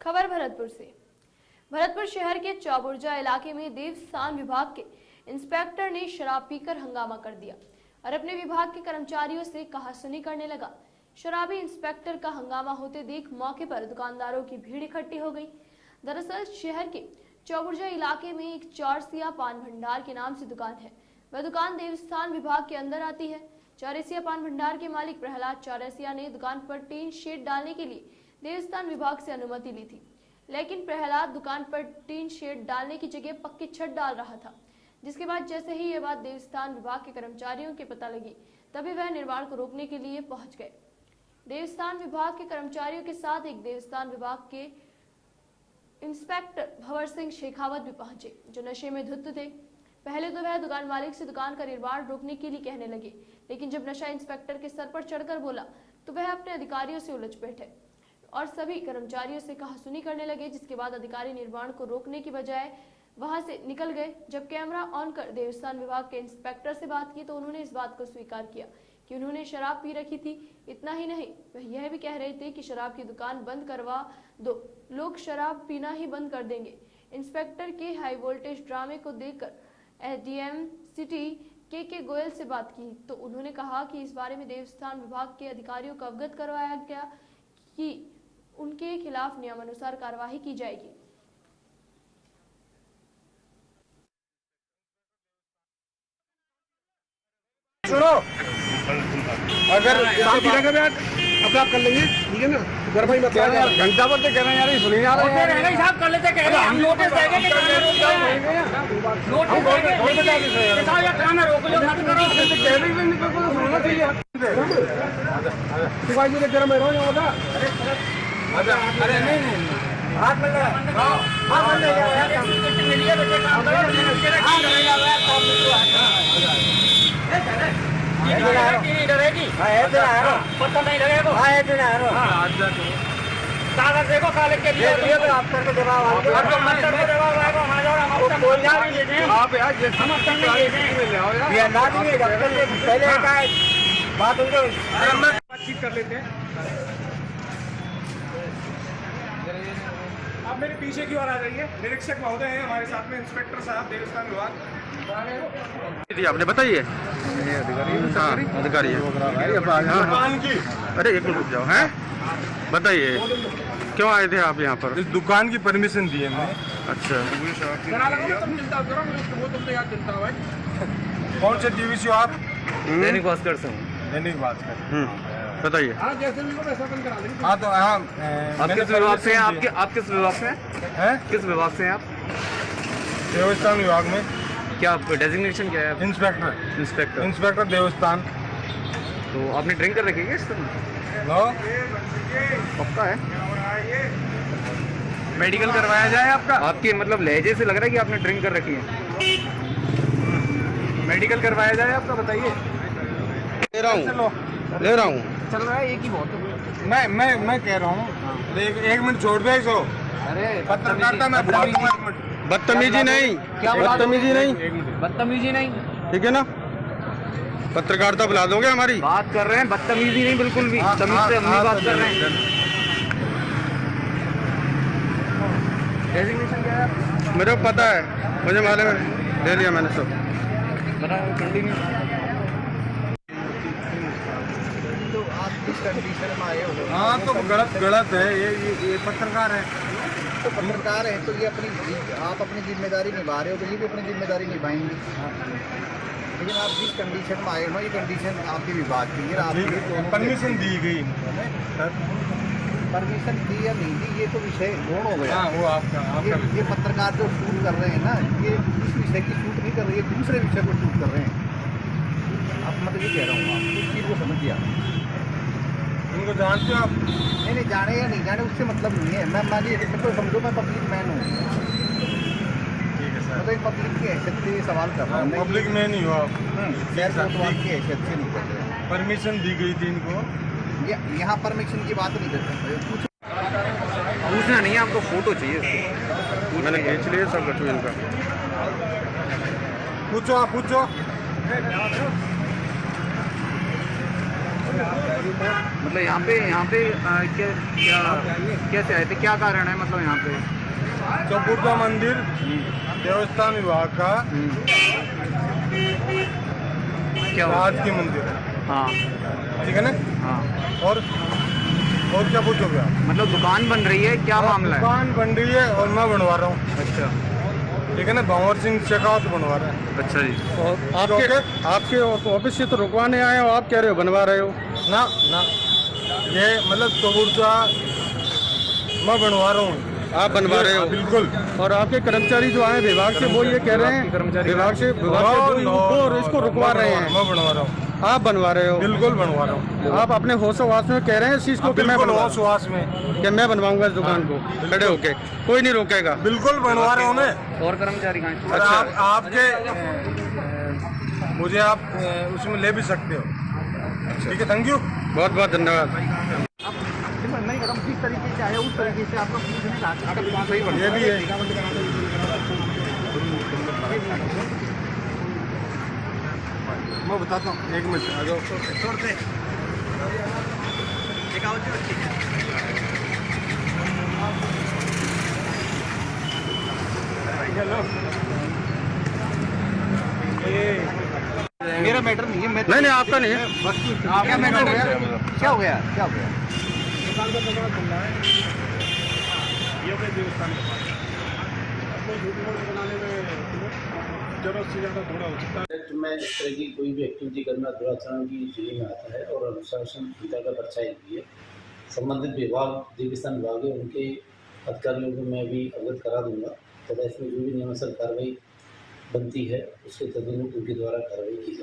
खबर भरतपुर से। भरतपुर शहर के चौबुर्जा इलाके में देवस्थान विभाग के इंस्पेक्टर ने शराब पीकर हंगामा कर दिया और अपने विभाग के कर्मचारियों से कहासुनी करने लगा। शराबी इंस्पेक्टर का हंगामा होते देख मौके पर दुकानदारों की भीड़ इकट्ठी हो गई। दरअसल शहर के चौबुर्जा इलाके में एक चौरसिया पान भंडार के नाम से दुकान है। वह दुकान देवस्थान विभाग के अंदर आती है। चौरसिया पान भंडार के मालिक प्रहलाद चौरसिया ने दुकान पर टीन शेड डालने के लिए देवस्थान विभाग से अनुमति ली थी, लेकिन प्रहलाद दुकान पर टीन शेड डालने की जगह पक्की छत डाल रहा था, जिसके बाद जैसे ही ये बात देवस्थान विभाग के कर्मचारियों के पता लगी, तभी वह निर्माण को रोकने के लिए पहुंच गए। देवस्थान विभाग के कर्मचारियों के साथ एक देवस्थान विभाग के इंस्पेक्टर भंवर सिंह शेखावत भी पहुंचे, जो नशे में धुत थे। पहले तो वह दुकान मालिक से दुकान का निर्माण रोकने के लिए कहने लगे, लेकिन जब नशा इंस्पेक्टर के सर पर चढ़कर बोला तो वह अपने अधिकारियों से उलझ बैठे और सभी कर्मचारियों से कहासुनी करने लगे, जिसके बाद अधिकारी निर्माण को रोकने की बजाय वहां से निकल गए। जब कैमरा ऑन कर देवस्थान विभाग के इंस्पेक्टर से बात की तो उन्होंने इस बात को स्वीकार किया कि उन्होंने शराब पी रखी थी। इतना ही नहीं, वह यह भी कह रहे थे कि शराब की दुकान बंद करवा दो, लोग शराब पीना ही बंद कर देंगे। इंस्पेक्टर के हाई वोल्टेज ड्रामे को देखकर एसडीएम सिटी के गोयल से बात की तो उन्होंने कहा कि इस बारे में देवस्थान विभाग के अधिकारियों को अवगत करवाया गया कि उनके खिलाफ नियमानुसार कार्रवाई की जाएगी। सुनो, अगर अब आप कर लेंगे, ठीक है ना? घर भाई मत घंटा पर कह रहे हैं यार, ये सुनिए यार, साहब कर लेते कह रहे हैं, हम नोटिस देंगे कि काम रोक लो, नोटिस देंगे साहब, यार काम रोक लो, मत करो, कह रहे हैं इनको तो सुनना चाहिए। शिवाजी जी ने तेरा मैं रोज होगा, अरे नहीं हाथ मिल रहा है, हाथ मिल रहा है यार, मिलिए बेटे काम करो, हाथ मिल रहा है काम डरेगी, पता नहीं लगेगा, कागज देखो, काले के लिए आप करके जवाब आएगा, पहले बात उनको बातचीत कर लेते हैं। आप मेरे पीछे की ओर आ जाइए। निरीक्षक महोदय हैं हमारे साथ में, इंस्पेक्टर साहब देवस्थान विभाग जी, आपने बताइए। अधिकारी है। दुकान की, अरे एक मिनट रुक जाओ, हैं बताइए क्यों आए थे आप यहाँ पर? इस दुकान की परमिशन दी है हमने। अच्छा, कौन से डीवीसी हो आप? दैनिक भास्कर से हूँ। दैनिक भास्कर, बताइए। हाँ तो हाँ, आप किस विभाग से हैं? आप किस विभाग से हैं? किस विभाग से हैं आप? देवस्थान विभाग में। क्या डेजिग्नेशन क्या है? इंस्पेक्टर। इंस्पेक्टर देवस्थान। तो आपने ड्रिंक कर रखी है क्या इस समय? नो, पक्का है? मेडिकल करवाया जाए आपका? आपके मतलब लहजे से लग रहा है कि आपने ड्रिंक कर रखी है। मेडिकल करवाया जाए आपका, बताइए। ले रहा हूँ चल रहा है, एक ही बहुत है। मैं कह रहा हूँ, एक मिनट छोड़ दे इसको। अरे पत्रकारिता में बदतमीजी नहीं, क्या बदतमीजी नहीं, बदतमीजी नहीं, ठीक है ना? पत्रकारिता बुला दोगे हमारी? बात कर रहे हैं, बदतमीजी नहीं, बिल्कुल भी तमीज से हम नहीं बात कर रहे हैं। डेजिग्नेशन क्या है? मेरे को पता है, मुझे मालूम है, ले लिया मैंने सब। कंटिन्यू। तो आप किस कंडीशन में आए हो? हाँ तो गलत है, ये पत्रकार है। तो पत्रकार है तो ये आप अपनी जिम्मेदारी निभा रहे हो, तो ये भी अपनी जिम्मेदारी निभाएंगे। लेकिन आप जिस कंडीशन में आए हो, ये कंडीशन आपके विभाग की है, आपकी परमिशन दी गई। परमिशन दी या नहीं दी ये तो विषय गौण हो गया। हाँ, वो आपका ये पत्रकार जो शूट कर रहे हैं ना, ये इस विषय की शूट नहीं कर रहे, ये दूसरे विषय को शूट कर रहे हैं। आप मतलब ये कह रहा हूँ, आप इस चीज़ को समझिए। इनको जानते हो आप? नहीं, जाने या नहीं जाने उससे मतलब नहीं है। मैं मानिए तो समझो मैं पब्लिक मैन हूँ, ठीक है सर। मतलब एक पब्लिक की हैसियत से ये सवाल कर रहा हूँ। पब्लिक में नहीं हो आप, गैर कोतवाल की हैसियत से नहीं कर रहे। परमिशन दी गई थी इनको। यहाँ परमिशन की बात नहीं कर सकते। कुछ पूछना नहीं है आपको, फोटो चाहिए इसको। मैंने खींच लिए सब रखो इनका। पूछो, आप पूछो। मतलब यहाँ पे कैसे आए थे, क्या कारण है मतलब यहाँ पे? चौपुरजा मंदिर देवस्थान विभाग का क्या हुआ? राज की मंदिर है, हाँ ठीक है ना। हाँ, और क्या पूछोगे आप? मतलब दुकान बन रही है, क्या मामला है? दुकान बन रही है और मैं बनवा रहा हूँ, अच्छा ठीक है ना। भंवर सिंह शेखावत बनवा रहा है। अच्छा जी। और आपके ऑफिस से तो रुकवाने आए हो, आप कह रहे हो बनवा रहे हो? ना ये मतलब चौपुरजा मैं बनवा रहा हूँ। आप बनवा रहे हो? बिल्कुल। और आपके कर्मचारी जो आए विभाग से वो ये कह रहे हैं विभाग से वो इसको रुकवा रहे हैं। मैं बनवा रहा हूँ। आप बनवा रहे हो? बिल्कुल बनवा रहा हूँ। आप अपने होशोवास में कह रहे हैं इस चीज को कि मैं बनवा सुहास में कि मैं बनवाऊंगा इस दुकान को खड़े होके, कोई नहीं रोकेगा। बिल्कुल बनवा रहा हूँ मैं। और कर्मचारी कहाँ हैं? और आप आपके मुझे आप उसमें ले भी सकते हो, ठीक है। थैंक यू, बहुत बहुत धन्यवाद। नहीं अगर जिस तरीके से आए उस तरीके से आपका ये भी है। मैं बताता हूँ, एक मिनट आ जाओ। मेरा मैटर नहीं है। मैं नहीं आपका नहीं है। क्या मैटर हो गया? क्या हो गया? क्या हो गया? में इस तरह की कोई भी एक्टिविटी करना दुराचरण की श्रेणी में आता है और अनुशासन पिता का परछाई भी है। संबंधित विभाग देवस्थान विभाग है, उनके अधिकारियों को मैं भी अवगत करा दूंगा तथा इसमें जो भी नियमानुसार कार्रवाई बनती है उसके तदनुरूप उनके द्वारा कार्रवाई की जाए।